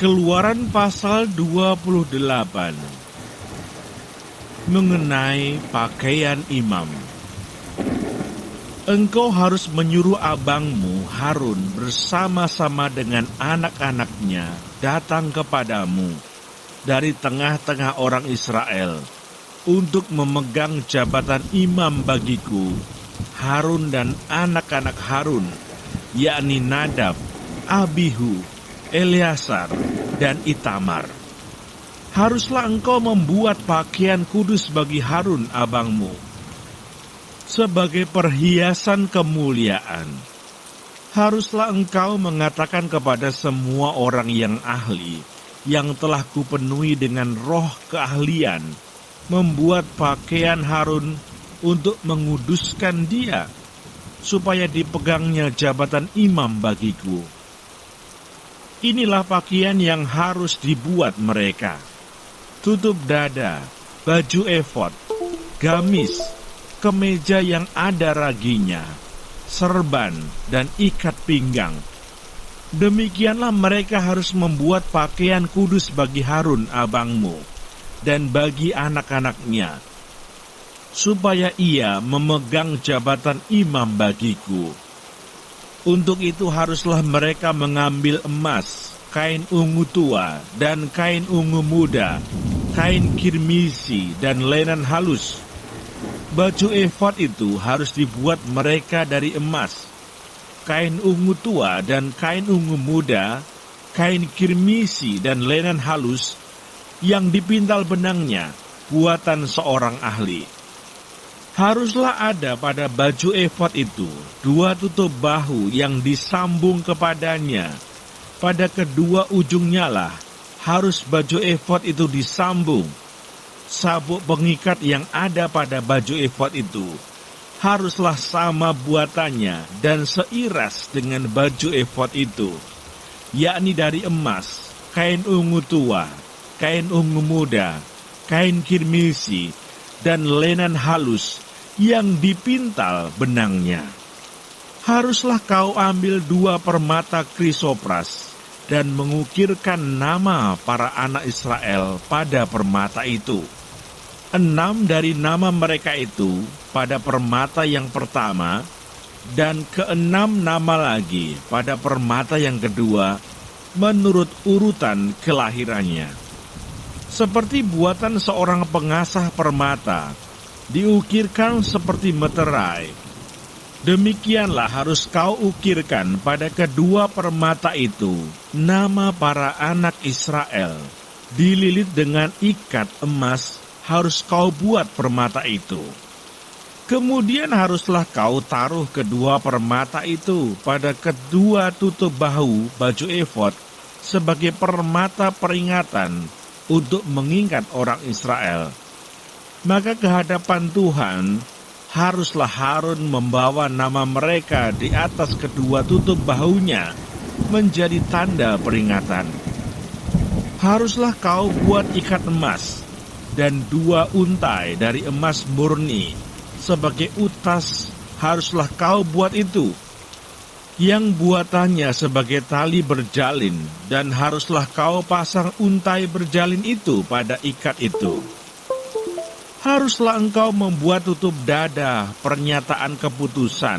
Keluaran pasal 28 mengenai pakaian imam. Engkau harus menyuruh abangmu Harun bersama-sama dengan anak-anaknya datang kepadamu dari tengah-tengah orang Israel untuk memegang jabatan imam bagiku, Harun dan anak-anak Harun, yakni Nadab, Abihu, Eleazar, dan Itamar. Haruslah engkau membuat pakaian kudus bagi Harun abangmu sebagai perhiasan kemuliaan. Haruslah engkau mengatakan kepada semua orang yang ahli, yang telah kupenuhi dengan roh keahlian, membuat pakaian Harun untuk menguduskan dia, supaya dipegangnya jabatan imam bagiku. Inilah pakaian yang harus dibuat mereka: tutup dada, baju efod, gamis, kemeja yang ada raginya, serban, dan ikat pinggang. Demikianlah mereka harus membuat pakaian kudus bagi Harun abangmu dan bagi anak-anaknya, supaya ia memegang jabatan imam bagiku. Untuk itu haruslah mereka mengambil emas, kain ungu tua, dan kain ungu muda, kain kirmisi, dan lenan halus. Baju efod itu harus dibuat mereka dari emas, kain ungu tua dan kain ungu muda, kain kirmisi dan lenan halus, yang dipintal benangnya, buatan seorang ahli. Haruslah ada pada baju efod itu 2 tutup bahu yang disambung kepadanya. Pada kedua ujungnya lah harus baju efod itu disambung. Sabuk pengikat yang ada pada baju efod itu haruslah sama buatannya dan seiras dengan baju efod itu, yakni dari emas, kain ungu tua, kain ungu muda, kain kirmisi, dan lenan halus yang dipintal benangnya. Haruslah kau ambil 2 permata krisopras dan mengukirkan nama para anak Israel pada permata itu. 6 dari nama mereka itu pada permata yang pertama, dan ke-6 nama lagi pada permata yang kedua, menurut urutan kelahirannya. Seperti buatan seorang pengasah permata, diukirkan seperti meterai. Demikianlah harus kau ukirkan pada kedua permata itu nama para anak Israel. Dililit dengan ikat emas harus kau buat permata itu. Kemudian haruslah kau taruh kedua permata itu pada kedua tutup bahu baju efod sebagai permata peringatan untuk mengingat orang Israel. Maka kehadapan Tuhan haruslah Harun membawa nama mereka di atas kedua tutup bahunya menjadi tanda peringatan. Haruslah kau buat ikat emas dan 2 untai dari emas murni sebagai utas, haruslah kau buat itu, yang buatannya sebagai tali berjalin, dan haruslah kau pasang untai berjalin itu pada ikat itu. Haruslah engkau membuat tutup dada pernyataan keputusan,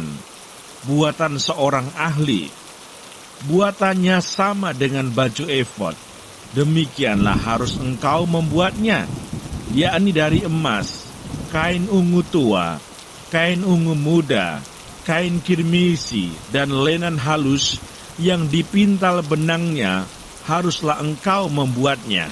buatan seorang ahli. Buatannya sama dengan baju efod. Demikianlah harus engkau membuatnya, yakni dari emas, kain ungu tua, kain ungu muda, kain kirmisi, dan lenan halus yang dipintal benangnya, haruslah engkau membuatnya.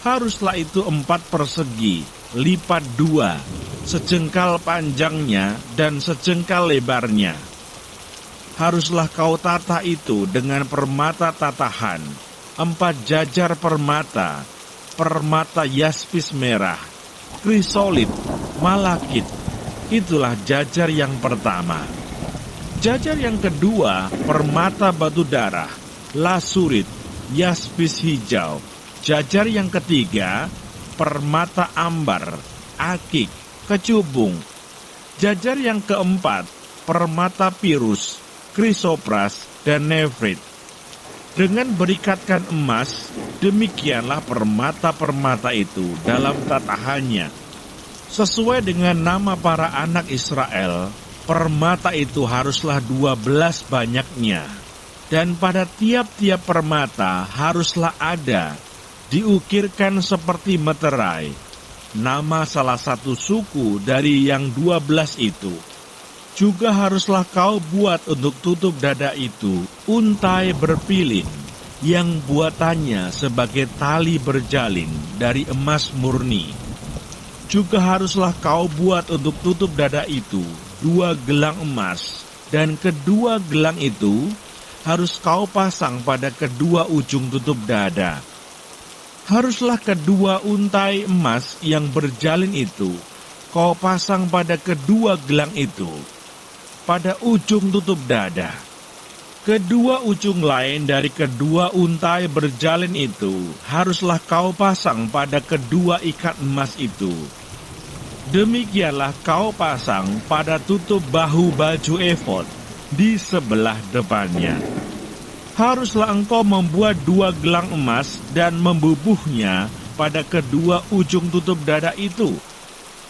Haruslah itu 4 persegi, lipat 2, sejengkal panjangnya dan sejengkal lebarnya. Haruslah kau tata itu dengan permata tatahan, 4 jajar permata, permata yaspis merah, krisolit, malakit. Itulah jajar yang pertama. Jajar yang kedua, permata batu darah, lasurit, yaspis hijau. Jajar yang ketiga, permata ambar, akik, kecubung. Jajar yang keempat, permata pirus, krisopras, dan nefrit. Dengan berikatkan emas, demikianlah permata-permata itu dalam tatahannya. Sesuai dengan nama para anak Israel, permata itu haruslah 12 banyaknya. Dan pada tiap-tiap permata haruslah ada, diukirkan seperti meterai, nama salah satu suku dari yang 12 itu. Juga haruslah kau buat untuk tutup dada itu untai berpilin, yang buatannya sebagai tali berjalin dari emas murni. Juga haruslah kau buat untuk tutup dada itu 2 gelang emas, dan kedua gelang itu harus kau pasang pada kedua ujung tutup dada. Haruslah kedua untai emas yang berjalin itu kau pasang pada kedua gelang itu, pada ujung tutup dada. Kedua ujung lain dari kedua untai berjalin itu haruslah kau pasang pada kedua ikat emas itu. Demikianlah kau pasang pada tutup bahu baju efod di sebelah depannya. Haruslah engkau membuat 2 gelang emas dan membubuhnya pada kedua ujung tutup dada itu,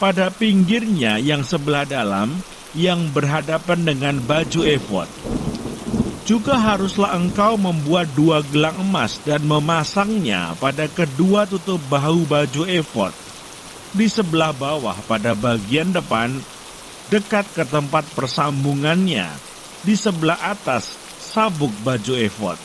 pada pinggirnya yang sebelah dalam, yang berhadapan dengan baju efod. Juga haruslah engkau membuat 2 gelang emas dan memasangnya pada kedua tutup bahu baju efod, di sebelah bawah pada bagian depan, dekat ke tempat persambungannya, di sebelah atas sabuk baju efod.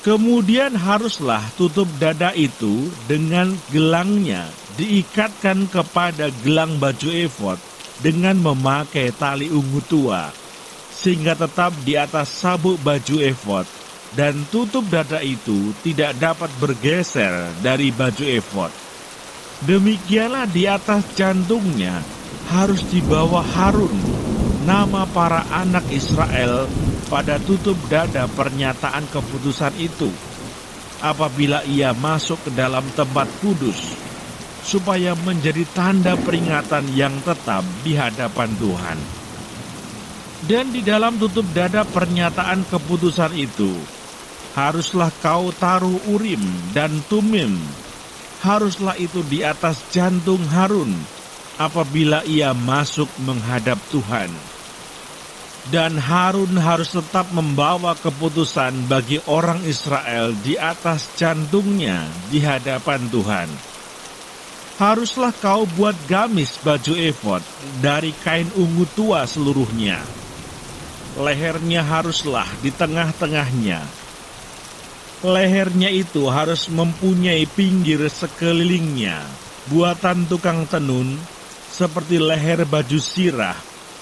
Kemudian haruslah tutup dada itu dengan gelangnya diikatkan kepada gelang baju efod dengan memakai tali ungu tua, sehingga tetap di atas sabuk baju efod, dan tutup dada itu tidak dapat bergeser dari baju efod. Demikianlah di atas jantungnya harus dibawa Harun nama para anak Israel pada tutup dada pernyataan keputusan itu, apabila ia masuk ke dalam tempat kudus, supaya menjadi tanda peringatan yang tetap di hadapan Tuhan. Dan di dalam tutup dada pernyataan keputusan itu, haruslah kau taruh Urim dan Tumim. Haruslah itu di atas jantung Harun, apabila ia masuk menghadap Tuhan. Dan Harun harus tetap membawa keputusan bagi orang Israel di atas jantungnya di hadapan Tuhan. Haruslah kau buat gamis baju efod dari kain ungu tua seluruhnya. Lehernya haruslah di tengah-tengahnya. Lehernya itu harus mempunyai pinggir sekelilingnya, buatan tukang tenun, seperti leher baju sirah.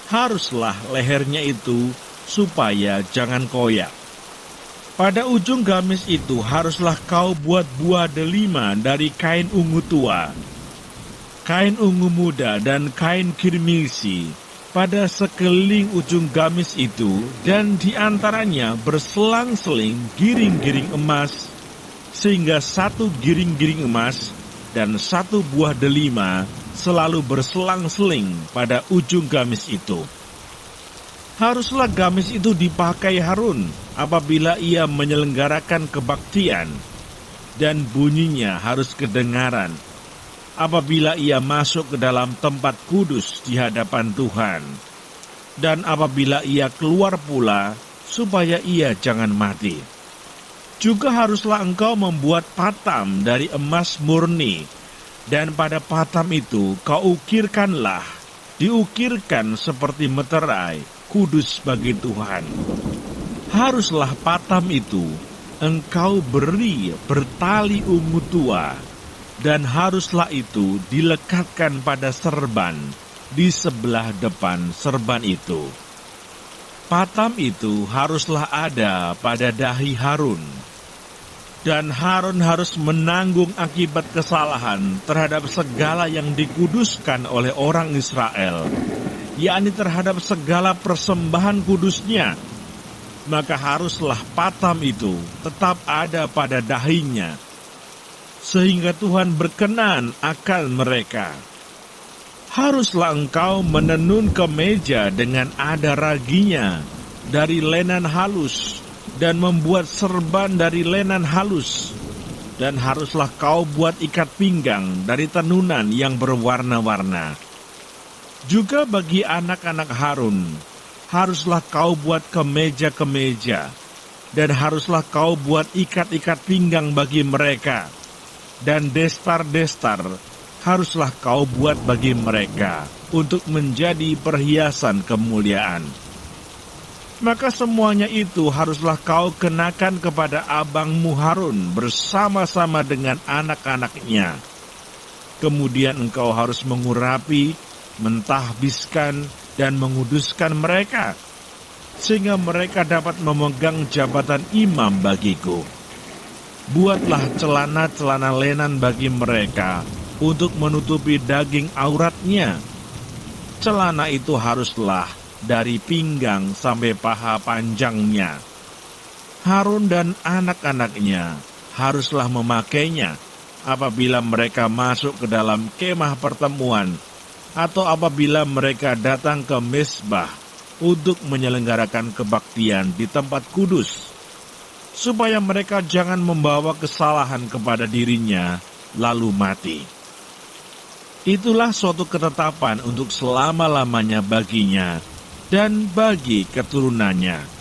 Haruslah lehernya itu supaya jangan koyak. Pada ujung gamis itu haruslah kau buat buah delima dari kain ungu tua, kain ungu muda dan kain kirmisi pada sekeliling ujung gamis itu, dan di antaranya berselang-seling giring-giring emas, sehingga 1 giring-giring emas dan 1 buah delima selalu berselang-seling pada ujung gamis itu. Haruslah gamis itu dipakai Harun apabila ia menyelenggarakan kebaktian, dan bunyinya harus kedengaran apabila ia masuk ke dalam tempat kudus di hadapan Tuhan, dan apabila ia keluar pula, supaya ia jangan mati. Juga haruslah engkau membuat patam dari emas murni, dan pada patam itu kau ukirkanlah, diukirkan seperti meterai, kudus bagi Tuhan. Haruslah patam itu engkau beri bertali ungu tua, dan haruslah itu dilekatkan pada serban di sebelah depan serban itu. Patam itu haruslah ada pada dahi Harun, dan Harun harus menanggung akibat kesalahan terhadap segala yang dikuduskan oleh orang Israel, yakni terhadap segala persembahan kudusnya. Maka haruslah patam itu tetap ada pada dahinya, sehingga Tuhan berkenan akan mereka. Haruslah engkau menenun kemeja dengan ada raginya dari lenan halus, dan membuat serban dari lenan halus, dan haruslah kau buat ikat pinggang dari tenunan yang berwarna-warna. Juga bagi anak-anak Harun, haruslah kau buat kemeja-kemeja, dan haruslah kau buat ikat-ikat pinggang bagi mereka, dan destar-destar haruslah kau buat bagi mereka untuk menjadi perhiasan kemuliaan. Maka semuanya itu haruslah kau kenakan kepada abangmu Harun bersama-sama dengan anak-anaknya. Kemudian engkau harus mengurapi, mentahbiskan, dan menguduskan mereka, sehingga mereka dapat memegang jabatan imam bagiku. Buatlah celana-celana lenan bagi mereka untuk menutupi daging auratnya. Celana itu haruslah dari pinggang sampai paha panjangnya. Harun dan anak-anaknya haruslah memakainya apabila mereka masuk ke dalam kemah pertemuan, atau apabila mereka datang ke mezbah untuk menyelenggarakan kebaktian di tempat kudus, supaya mereka jangan membawa kesalahan kepada dirinya lalu mati. Itulah suatu ketetapan untuk selama-lamanya baginya dan bagi keturunannya.